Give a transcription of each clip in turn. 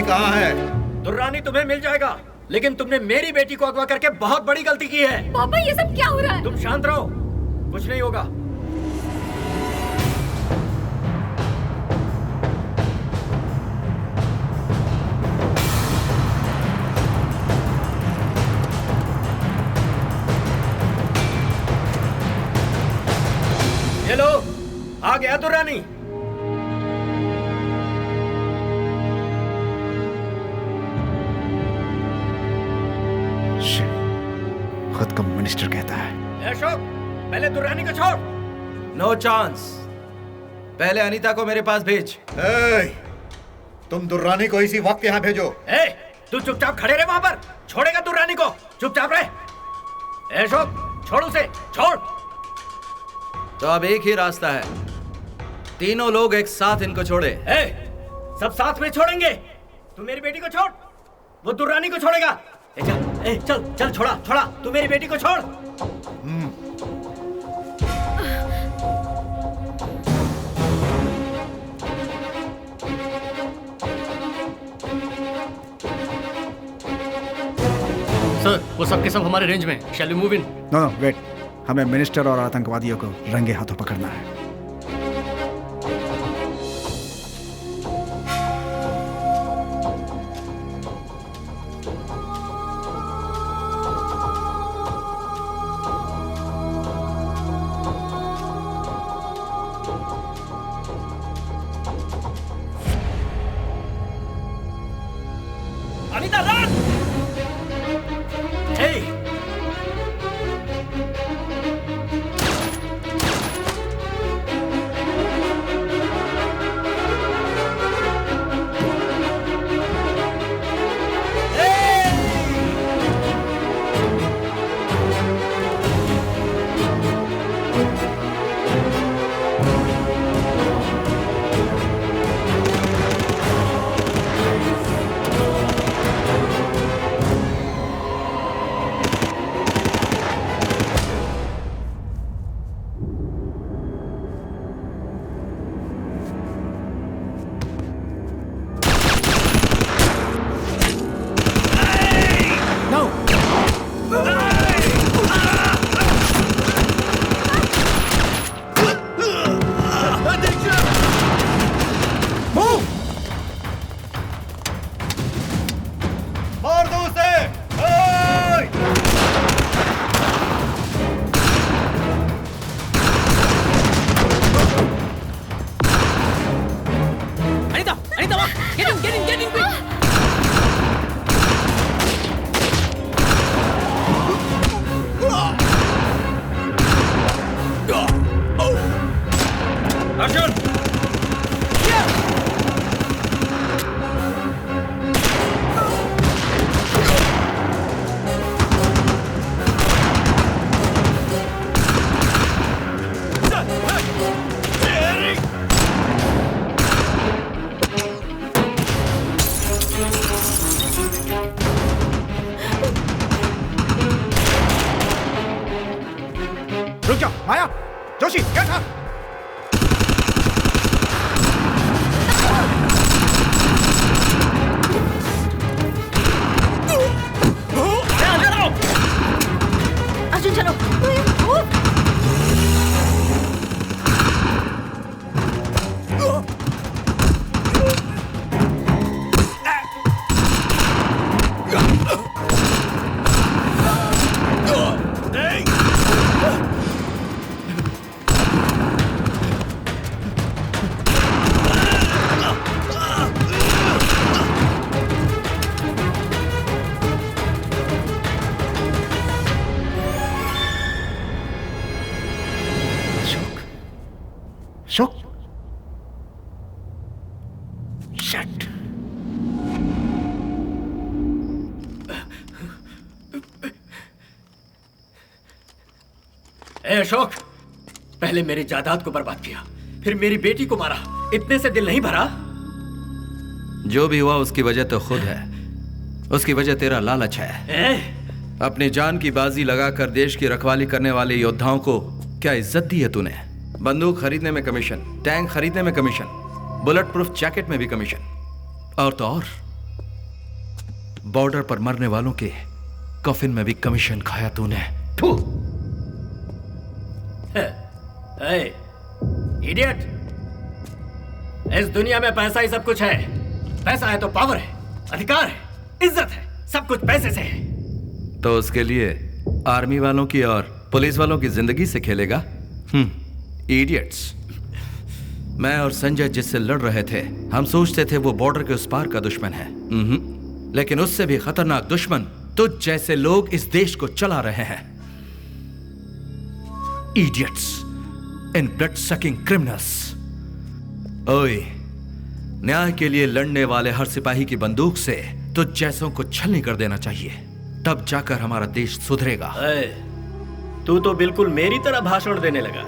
दुर्रानी कहाँ है? दुर्रानी तुम्हें मिल जाएगा, लेकिन तुमने मेरी बेटी को अगवा करके बहुत बड़ी गलती की है। पापा ये सब क्या हो रहा है? तुम शांत रहो, कुछ नहीं होगा। ये लो, आ गया दुर्रानी। खुद को मिनिस्टर कहता है। अशोक, पहले दुर्रानी को छोड़। No chance. पहले अनीता को मेरे पास भेज। तुम दुर्रानी को इसी वक्त यहाँ भेजो। तू चुपचाप खड़े रहे वहां पर। छोड़ेगा दुर्रानी को? चुपचाप रहे। अशोक, छोड़ उसे, छोड़। तो अब एक ही रास्ता है, तीनों लोग एक साथ इनको छोड़े। सब साथ में छोड़ेंगे। तू मेरी बेटी को छोड़, वो दुर्रानी को छोड़ेगा। चल, चल चल, छोड़ा छोड़ा, तू मेरी बेटी को छोड़। सर, वो सब के सब हमारे रेंज में। Shall we move in? No wait, हमें मिनिस्टर और आतंकवादियों को रंगे हाथों पकड़ना है। अनीता, रन! रुक जाओ, माया, जोशी, गेट अप। अर्जुन चलो। अशोक, शट। अशोक, पहले मेरी जायदाद को बर्बाद किया, फिर मेरी बेटी को मारा, इतने से दिल नहीं भरा? जो भी हुआ उसकी वजह तो खुद है, उसकी वजह तेरा लालच है। अपनी जान की बाजी लगाकर देश की रखवाली करने वाले योद्धाओं को क्या इज्जत दी है तूने? बंदूक खरीदने में कमीशन, टैंक खरीदने में कमीशन, बुलेट प्रूफ जैकेट में भी कमीशन, और तो और बॉर्डर पर मरने वालों के कफिन में भी कमीशन खाया तूने। थू। इडियट, इस दुनिया में पैसा ही सब कुछ है। पैसा है तो पावर है, अधिकार है, इज्जत है, सब कुछ पैसे से है। तो उसके लिए आर्मी वालों की और पुलिस वालों की जिंदगी से खेलेगा? इडियट्स। मैं और संजय जिससे लड़ रहे थे, हम सोचते थे वो बॉर्डर के उस पार का दुश्मन है। लेकिन उससे भी खतरनाक दुश्मन तुझ जैसे लोग इस देश को चला रहे हैं। Idiots in blood sucking criminals. ओए, न्याय के लिए लड़ने वाले हर सिपाही की बंदूक से तुझ जैसों को छलनी कर देना चाहिए, तब जाकर हमारा देश सुधरेगा। तू तो बिल्कुल मेरी तरह भाषण देने लगा।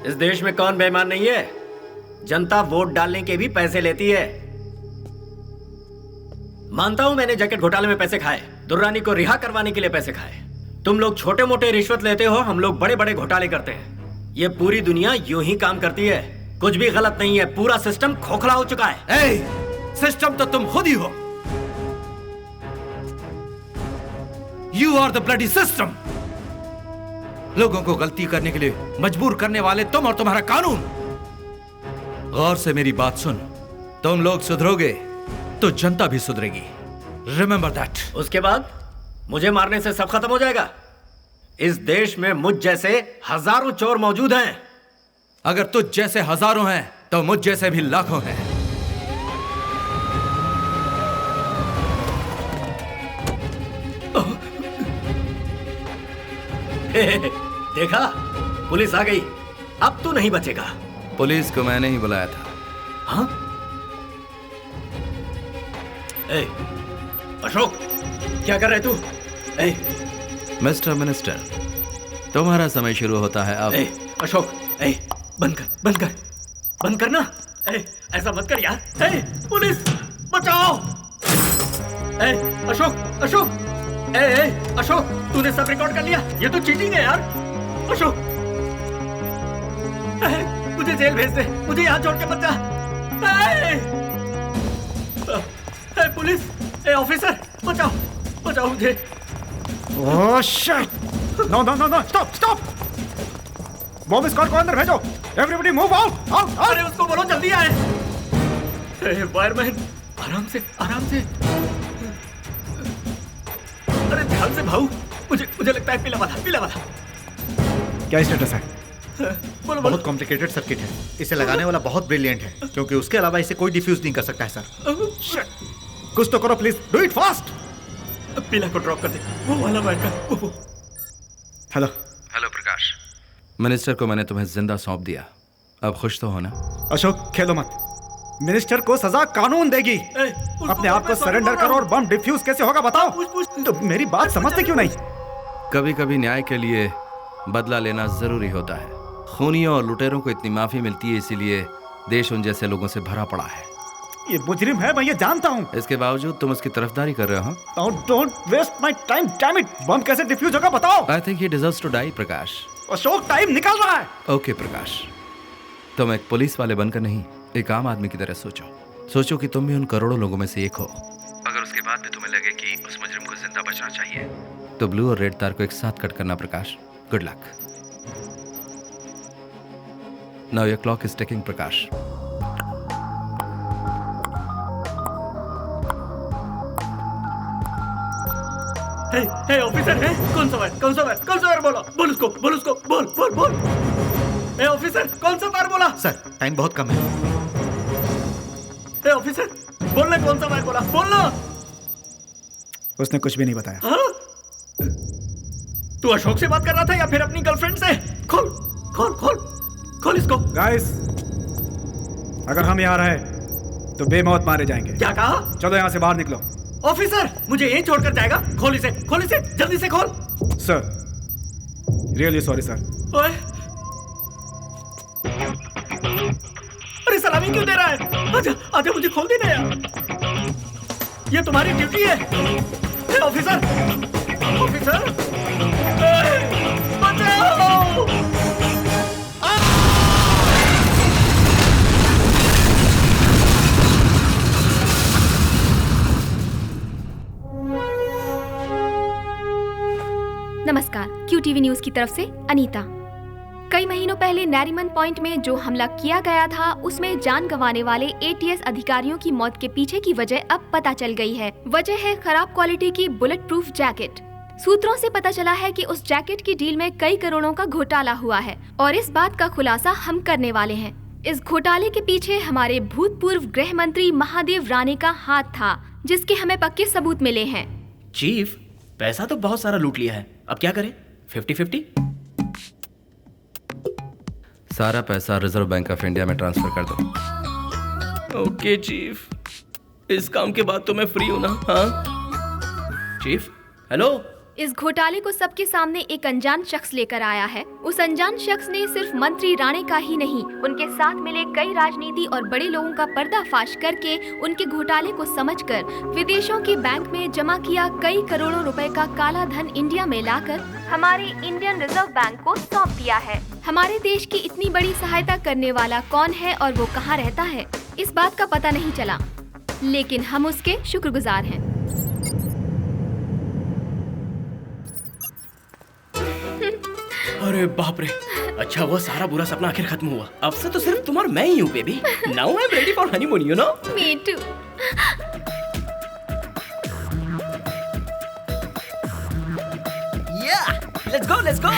इस देश में कौन बेईमान नहीं है? जनता वोट डालने के भी पैसे लेती है। मानता हूं मैंने जैकेट घोटाले में पैसे खाए, दुर्रानी को रिहा करवाने के लिए पैसे खाए। तुम लोग छोटे मोटे रिश्वत लेते हो, हम लोग बड़े बड़े घोटाले करते हैं। ये पूरी दुनिया यूं ही काम करती है। कुछ भी गलत नहीं है, पूरा सिस्टम खोखला हो चुका है। सिस्टम तो तुम खुद ही हो। You are the bloody system. लोगों को गलती करने के लिए मजबूर करने वाले तुम और तुम्हारा कानून। गौर से मेरी बात सुन, तुम लोग सुधरोगे तो जनता भी सुधरेगी। Remember that. उसके बाद मुझे मारने से सब खत्म हो जाएगा? इस देश में मुझ जैसे हजारों चोर मौजूद हैं। अगर तुझ जैसे हजारों हैं तो मुझ जैसे भी लाखों हैं। देखा, पुलिस आ गई। अब तू नहीं बचेगा। पुलिस को मैंने ही बुलाया था। हाँ? अशोक, क्या कर रहे तू? मिस्टर मिनिस्टर, तुम्हारा समय शुरू होता है अब। अशोक, बंद कर, बंद कर, बंद करना। ऐसा मत कर यार। पुलिस, बचाओ। अशोक, अशोक, अशोक, तूने सब रिकॉर्ड कर लिया? ये तो चीटिंग है यार। अशोक, मुझे जेल भेज दे, मुझे यहाँ छोड़ के मत जा। पुलिस, ऑफिसर, बचाओ, बचाओ मुझे। Oh shit! No no no no, stop stop! Bomb squad को अंदर भेजो। Everybody move out out. अरे उसको बोलो जल्दी आए। फायरमैन, आराम से, आराम से। अरे ध्यान से भाऊ, मुझे लगता है पीला वाला, पीला वाला। क्या स्टेटस है? बोलो, बहुत कॉम्प्लिकेटेड सर्किट है। इसे लगाने वाला बहुत ब्रिलियंट है, क्योंकि उसके अलावा इसे कोई डिफ्यूज नहीं कर सकता है सर। कुछ तो करो प्लीज, डू इट फास्ट। पीला को ड्रॉप कर दे, वो वाला वायर का। हेलो हेलो प्रकाश, मिनिस्टर को मैंने तुम्हें जिंदा सौंप दिया। अब खुश तो हो ना? अशोक, खेलो मत। मिनिस्टर को सजा कानून देगी। अपने आप को सरेंडर करो और बम डिफ्यूज कैसे होगा बताओ। तो मेरी बात समझते क्यों नहीं? कभी कभी न्याय के लिए बदला लेना जरूरी होता है। खूनियों और लुटेरों को इतनी माफी मिलती है, इसीलिए देश उन जैसे लोगों से भरा पड़ा है। ये मुजरिम है, मैं ये जानता हूँ। इसके बावजूद तुम उसकी तरफदारी कर रहे हो। Don't waste my time, damn it. Bomb कैसे डिफ्यूज होगा बताओ। I think he deserves to die Prakash. Ashok, time निकल रहा है। ओके प्रकाश, तुम एक पुलिस वाले बनकर नहीं, एक आम आदमी की तरह सोचो कि तुम भी उन करोड़ों लोगों में से एक हो। अगर उसके बाद भी तुम्हें लगे कि उस मुजरिम को जिंदा बचना चाहिए, तो ब्लू और रेड तार को एक साथ कट करना Prakash. Good luck. Now your clock is ticking Prakash. Officer है? कौन सा वायर, कौन सा वायर, कौन सा वायर? बोलो, बोल उसको, बोल उसको, बोल बोल बोल। ऑफिसर, कौन सा वायर बोला? सर, टाइम बहुत कम है। ऑफिसर, बोलना, कौन सा वायर बोला? बोलना। उसने कुछ भी नहीं बताया। हाँ? तू अशोक से बात कर रहा था या फिर अपनी गर्लफ्रेंड से? खोल खोल खोल खोल इसको। गाइस, अगर हम यहाँ रहे तो बेमौत मारे जाएंगे। क्या कहा? चलो यहाँ से बाहर निकलो। ऑफिसर, मुझे यहीं छोड़कर जाएगा? खोल इसे, खोल इसे, जल्दी से खोल। Sir, really sorry sir. ओए, अरे सलामी क्यों दे रहा है? आजा, आजा, मुझे खोल देना यार। ये तुम्हारी ड्यूटी है। ऑफिसर, ऑफिसर, बचाओ। नमस्कार, QTV न्यूज की तरफ से अनीता। कई महीनों पहले नरीमन पॉइंट में जो हमला किया गया था, उसमें जान गंवाने वाले ATS अधिकारियों की मौत के पीछे की वजह अब पता चल गई है। वजह है खराब क्वालिटी की बुलेट प्रूफ जैकेट। सूत्रों से पता चला है कि उस जैकेट की डील में कई करोड़ों का घोटाला हुआ है और इस बात का खुलासा हम करने वाले हैं। इस घोटाले के पीछे हमारे भूतपूर्व गृह मंत्री महादेव राणे का हाथ था, जिसके हमें पक्के सबूत मिले हैं। चीफ, पैसा तो बहुत सारा लूट लिया है, अब क्या करें? 50-50? सारा पैसा रिजर्व बैंक ऑफ इंडिया में ट्रांसफर कर दो। ओके चीफ, इस काम के बाद तो मैं फ्री हूं ना? हाँ चीफ, हेलो। इस घोटाले को सबके सामने एक अनजान शख्स लेकर आया है। उस अनजान शख्स ने सिर्फ मंत्री राणे का ही नहीं, उनके साथ मिले कई राजनीति और बड़े लोगों का पर्दाफाश करके उनके घोटाले को समझकर विदेशों के बैंक में जमा किया कई करोड़ों रुपए का काला धन इंडिया में लाकर हमारे इंडियन रिजर्व बैंक को सौंप दिया है। हमारे देश की इतनी बड़ी सहायता करने वाला कौन है और वो कहाँ रहता है, इस बात का पता नहीं चला, लेकिन हम उसके शुक्रगुजार हैं। अरे बाप रे, अच्छा वो सारा बुरा सपना आखिर खत्म हुआ। अब से तो सिर्फ तुम और मैं ही हूँ baby. Now I am ready for honeymoon, you know. Me too. Let's go.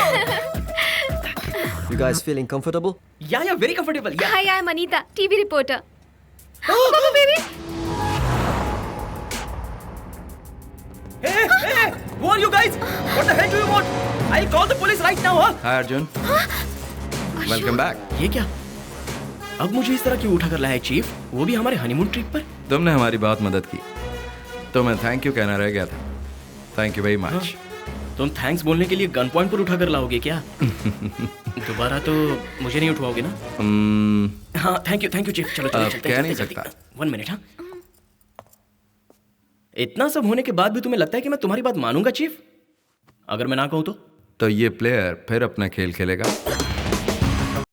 You guys feeling comfortable? Yeah, very comfortable. Yeah. Hi, I'm Anita, TV reporter. Mama baby. Hey, who are you guys? What the hell do you want? I'll call the police right now, huh? Hi Arjun, welcome back. ये क्या? अब मुझे इस तरह क्यों उठा कर लाया है चीफ? वो भी हमारे हनीमून ट्रिप पर? तुमने हमारी बहुत मदद की, तो मैं थैंक यू कहना रह गया था। Thank you very much. तुम थैंक्स बोलने के लिए गन पॉइंट पर उठा कर लाओगे क्या? दोबारा तो मुझे नहीं उठवाओगे ना? हाँ, थैंक यू चीफ। चलो कह नहीं सकता। 1 मिनट। हाँ, इतना सब होने के बाद भी तुम्हें लगता है कि मैं तुम्हारी बात मानूंगा चीफ? अगर मैं ना कहूं तो ये प्लेयर फिर अपना खेल खेलेगा।